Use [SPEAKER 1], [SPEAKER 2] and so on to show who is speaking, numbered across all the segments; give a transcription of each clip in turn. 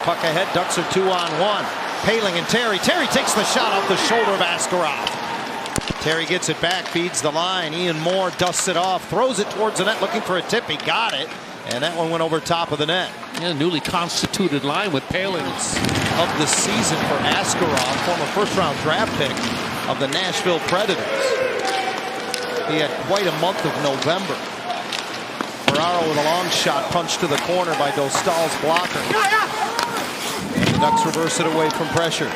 [SPEAKER 1] Puck ahead. Ducks are 2-on-1. Poehling and Terry. Terry takes the shot off the shoulder of Askarov. Terry gets it back, feeds the line. Ian Moore dusts it off, throws it towards the net, looking for a tip. He got it, and that one went over top of the net.
[SPEAKER 2] Yeah, newly constituted line with Poehling.
[SPEAKER 1] Of the season for Askarov, former first-round draft pick of the Nashville Predators. He had quite a month of November. Ferraro with a long shot, punched to the corner by Dostal's blocker. And the Ducks reverse it away from pressure.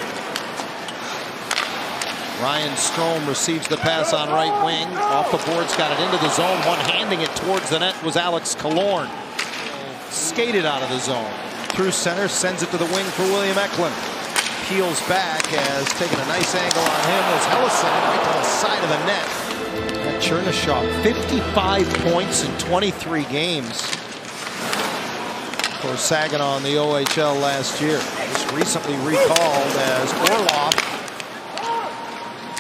[SPEAKER 1] Ryan Strome receives the pass on right wing. Off the boards, got it into the zone. One handing it towards the net was Alex Killorn. Skated out of the zone. Through center, sends it to the wing for William Eklund. Peels back, has taken a nice angle on him. Was Hellison right to the side of the net. And Chernyshov, 55 points in 23 games for Saginaw in the OHL last year. Just recently recalled as Orlov.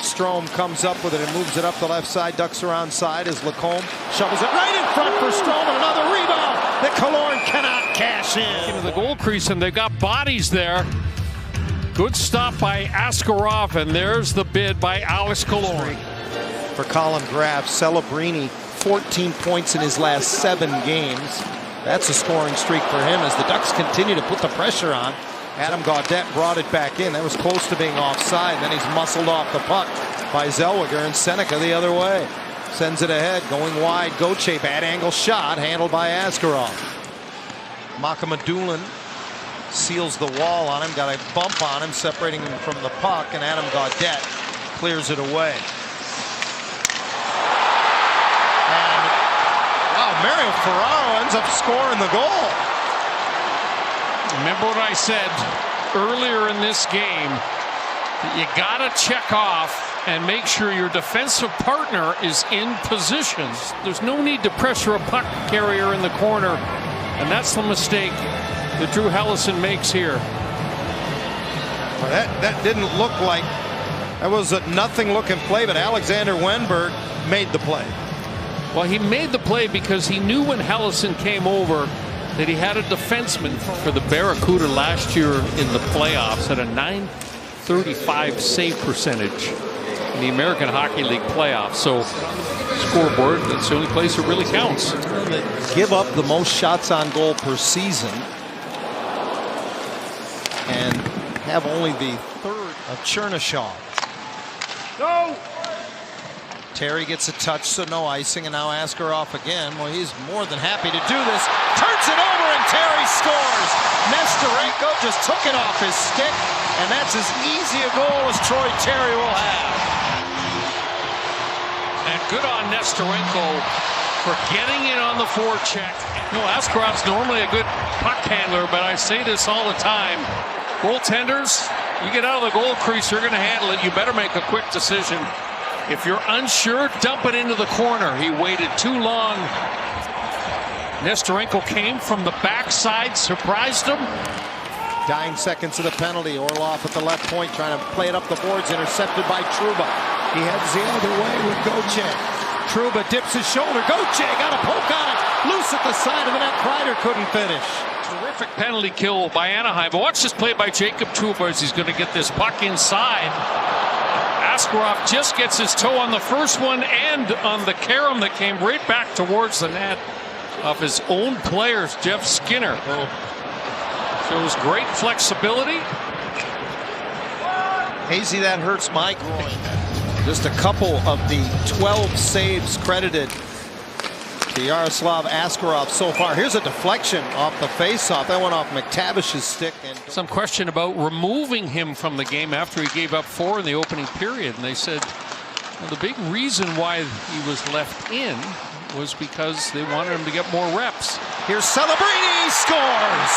[SPEAKER 1] Strome comes up with it and moves it up the left side. Ducks are onside as Lacombe shovels it right in front for Strome, and another rebound that Killorn cannot cash in.
[SPEAKER 2] Into the goal crease, and they've got bodies there. Good stop by Askarov, and there's the bid by Alex Killorn.
[SPEAKER 1] For Colin Graf, Celebrini 14 points in his last 7 games. That's a scoring streak for him as the Ducks continue to put the pressure on. Adam Gaudette brought it back in. That was close to being offside. Then he's muscled off the puck by Zellweger, and Seneca the other way. Sends it ahead, going wide. Gauthier, bad angle shot, handled by Askarov. Makamadullin seals the wall on him. Got a bump on him, separating him from the puck, and Adam Gaudette clears it away. And, wow, Mario Ferraro ends up scoring the goal.
[SPEAKER 2] Remember what I said earlier in this game, that you got to check off and make sure your defensive partner is in position. There's no need to pressure a puck carrier in the corner, and that's the mistake that Drew Helleson makes here.
[SPEAKER 1] Well, that didn't look like, that was a nothing looking play, but Alexander Wenberg made the play.
[SPEAKER 2] Well, he made the play because he knew when Helleson came over that he had a defenseman for the Barracuda last year in the playoffs at a .935 save percentage in the American Hockey League playoffs. So scoreboard, that's the only place it really counts.
[SPEAKER 1] Give up the most shots on goal per season and have only the third of Chernyshov.
[SPEAKER 3] No!
[SPEAKER 1] Terry gets a touch, so no icing, and now Askarov again. Well, he's more than happy to do this. Turns it over, and Terry scores. Nesterenko just took it off his stick, and that's as easy a goal as Troy Terry will have.
[SPEAKER 2] And good on Nesterenko for getting in on the forecheck. You know, Askarov's normally a good puck handler, but I say this all the time. Goaltenders, you get out of the goal crease, you're going to handle it. You better make a quick decision. If you're unsure, dump it into the corner. He waited too long. Nesterenko came from the backside, surprised him.
[SPEAKER 1] 9 seconds of the penalty. Orlov at the left point trying to play it up the boards, intercepted by Trouba. He heads the other way with Gauthier. Trouba dips his shoulder. Gauthier got a poke on it. Loose at the side of the net. Kreider couldn't finish.
[SPEAKER 2] Terrific penalty kill by Anaheim. But watch this play by Jacob Trouba as he's going to get this puck inside. Askarov just gets his toe on the first one and on the carom that came right back towards the net of his own players, Jeff Skinner. Shows great flexibility.
[SPEAKER 1] Hazy, that hurts my groin. Just a couple of the 12 saves credited to Yaroslav Askarov so far. Here's a deflection off the faceoff. That went off McTavish's stick. And
[SPEAKER 2] some question about removing him from the game after he gave up 4 in the opening period. And they said, well, the big reason why he was left in was because they wanted him to get more reps.
[SPEAKER 1] Here's Celebrini, scores!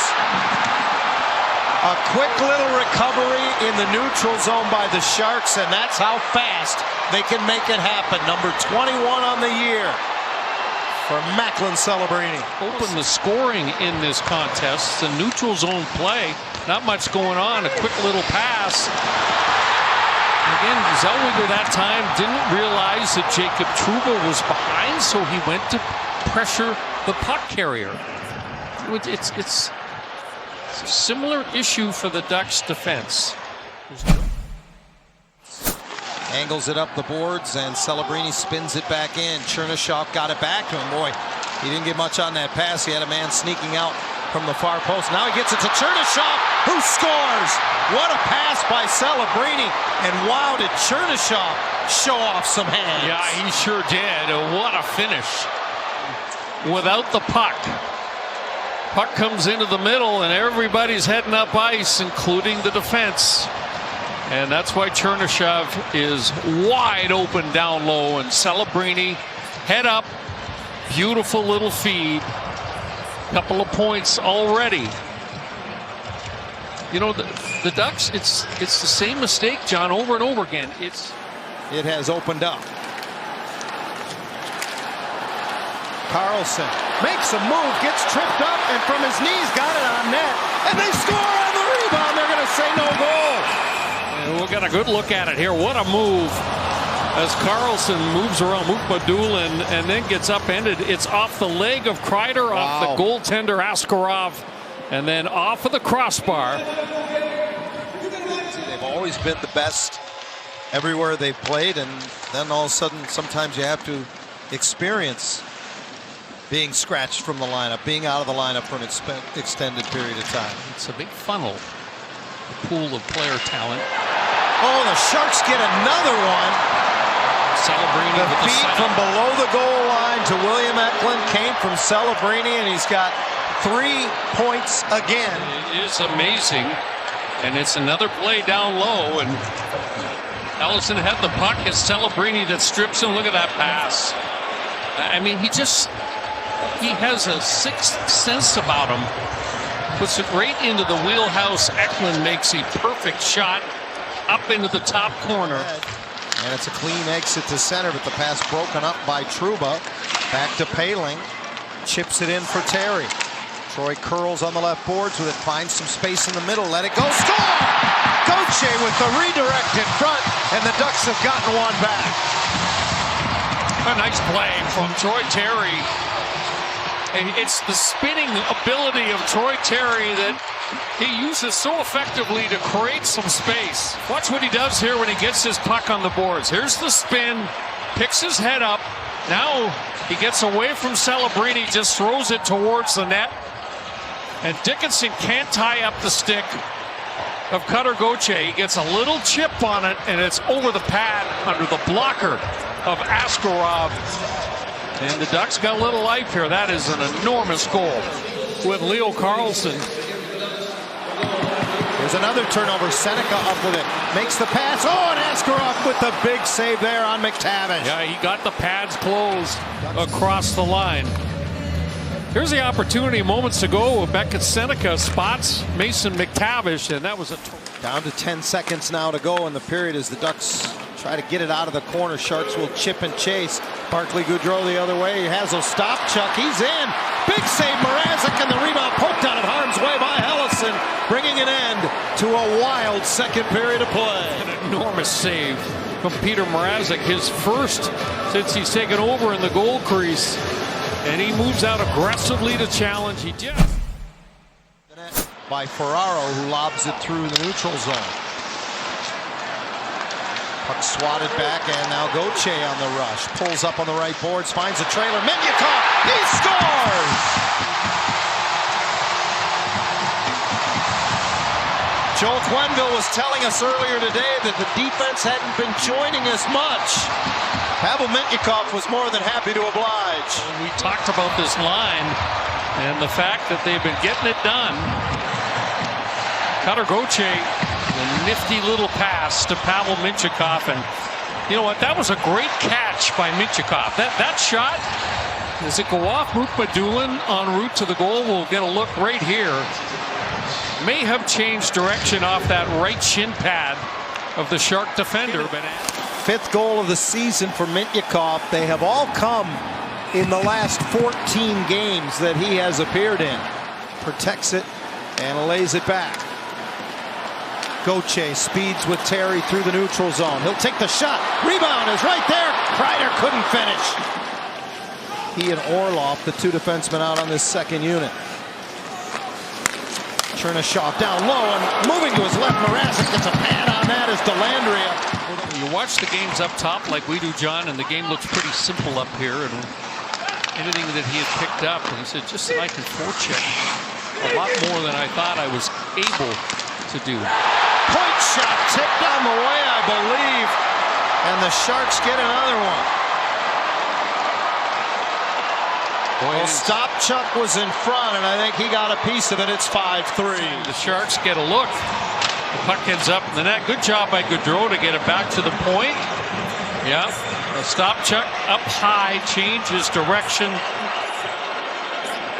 [SPEAKER 1] A quick little recovery in the neutral zone by the Sharks, and that's how fast they can make it happen. Number 21 on the year for Macklin Celebrini.
[SPEAKER 2] Open the scoring in this contest. It's a neutral zone play. Not much going on. A quick little pass. Again, Zellweger that time didn't realize that Jacob Trouba was behind, so he went to pressure the puck carrier. It's Similar issue for the Ducks defense.
[SPEAKER 1] Angles it up the boards, and Celebrini spins it back in. Chernyshov got it back to him. Boy, he didn't get much on that pass. He had a man sneaking out from the far post. Now he gets it to Chernyshov, who scores. What a pass by Celebrini. And wow, did Chernyshov show off some hands.
[SPEAKER 2] Yeah, he sure did. What a finish. Without the puck. Puck comes into the middle, and everybody's heading up ice, including the defense. And that's why Chernyshov is wide open down low, and Celebrini head up. Beautiful little feed. Couple of points already. You know, the Ducks, it's the same mistake, John, over and over again.
[SPEAKER 1] It has opened up. Carlson makes a move, gets tripped up, and from his knees got it on net. And they score on the rebound. They're going to say no goal.
[SPEAKER 2] And we'll get a good look at it here. What a move as Carlson moves around Mukhamadullin and then gets upended. It's off the leg of Kreider, off the goaltender Askarov, and then off of the crossbar.
[SPEAKER 1] They've always been the best everywhere they've played, and then all of a sudden sometimes you have to experience being scratched from the lineup, being out of the lineup for an extended period of time.
[SPEAKER 2] It's a big funnel, a pool of player talent.
[SPEAKER 1] Oh, the Sharks get another one.
[SPEAKER 2] Celebrini
[SPEAKER 1] the
[SPEAKER 2] with the
[SPEAKER 1] feed
[SPEAKER 2] setup.
[SPEAKER 1] from below the goal line to William Eklund came from Celebrini, and he's got 3 points again.
[SPEAKER 2] It is amazing, and it's another play down low, and Ellison had the puck. It's Celebrini that strips him. Look at that pass. I mean, he has a sixth sense about him. Puts it right into the wheelhouse. Eklund makes a perfect shot up into the top corner.
[SPEAKER 1] And it's a clean exit to center, but the pass broken up by Trouba. Back to Poehling. Chips it in for Terry. Troy curls on the left boards with it. Finds some space in the middle. Let it go. Score! Gauthier with the redirect in front, and the Ducks have gotten one back.
[SPEAKER 2] A nice play from Troy Terry. And it's the spinning ability of Troy Terry that he uses so effectively to create some space. Watch what he does here when he gets his puck on the boards. Here's the spin, picks his head up. Now he gets away from Celebrini, just throws it towards the net. And Dickinson can't tie up the stick of Cutter Gauthier. He gets a little chip on it, and it's over the pad under the blocker of Askarov. And the Ducks got a little life here. That is an enormous goal with Leo Carlson.
[SPEAKER 1] There's another turnover. Seneca up with it. Makes the pass. Oh, and Askarov with the big save there on McTavish.
[SPEAKER 2] Yeah, he got the pads closed across the line. Here's the opportunity moments ago. Beckett Seneca spots Mason McTavish, and that was a...
[SPEAKER 1] Down to 10 seconds now to go in the period as the Ducks try to get it out of the corner. Sharks will chip and chase. Barclay Goodrow the other way. Hazel stop. Chuck, he's in. Big save, Mrazek, and the rebound poked out of harm's way by Helleson, bringing an end to a wild second period of play.
[SPEAKER 2] An enormous save from Peter Mrazek, his first since he's taken over in the goal crease. And he moves out aggressively to challenge. He did.
[SPEAKER 1] By Ferraro, who lobs it through the neutral zone. Puck swatted back, and now Gauthier on the rush. Pulls up on the right boards, finds a trailer. Minyakov, he scores! Joel Quenneville was telling us earlier today that the defense hadn't been joining us much. Pavel Minyakov was more than happy to oblige.
[SPEAKER 2] We talked about this line and the fact that they've been getting it done. Cutter Gauthier, a nifty little pass to Pavel Mintyukov, and you know what? That was a great catch by Mintyukov. That shot, does it go off Mukhamadullin en route to the goal? We'll get a look right here. May have changed direction off that right shin pad of the Shark defender, but
[SPEAKER 1] 5th goal of the season for Mintyukov. They have all come in the last 14 games that he has appeared in. Protects it and lays it back. Gauthier speeds with Terry through the neutral zone. He'll take the shot. Rebound is right there. Kreider couldn't finish. He and Orlov, the two defensemen out on this second unit. Chernyshov down low and moving to his left. Mrazek gets a pad on that as Dellandrea.
[SPEAKER 2] You watch the games up top like we do, John, and the game looks pretty simple up here. And anything that he had picked up, and he said, just that I can forecheck a lot more than I thought I was able to do.
[SPEAKER 1] Point shot tipped on the way, I believe. And the Sharks get another one. Well, Stopchuk was in front, and I think he got a piece of it. It's 5-3.
[SPEAKER 2] The Sharks get a look. The puck ends up in the net. Good job by Gaudreau to get it back to the point. Yeah. Stopchuk up high, changes direction.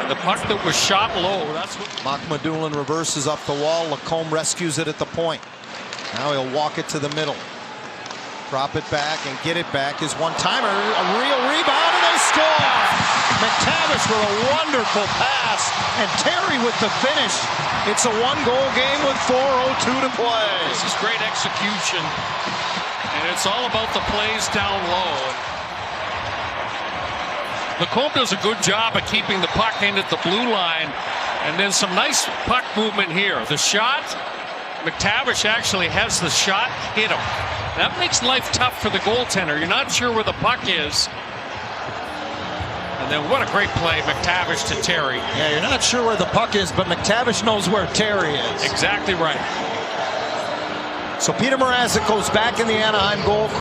[SPEAKER 2] And the puck that was shot low. That's what.
[SPEAKER 1] Makhmadulin reverses up the wall. Lacombe rescues it at the point. Now he'll walk it to the middle. Drop it back and get it back. His one-timer, a real rebound, and they score! McTavish with a wonderful pass, and Terry with the finish. It's a one-goal game with 4:02 to play.
[SPEAKER 2] This is great execution, and it's all about the plays down low. Lacombe does a good job of keeping the puck in at the blue line, and then some nice puck movement here. The shot, McTavish actually has the shot hit him. That makes life tough for the goaltender. You're not sure where the puck is. And then what a great play, McTavish to Terry.
[SPEAKER 1] Yeah, you're not sure where the puck is, but McTavish knows where Terry is.
[SPEAKER 2] Exactly right.
[SPEAKER 1] So Peter Mrazek goes back in the Anaheim goal.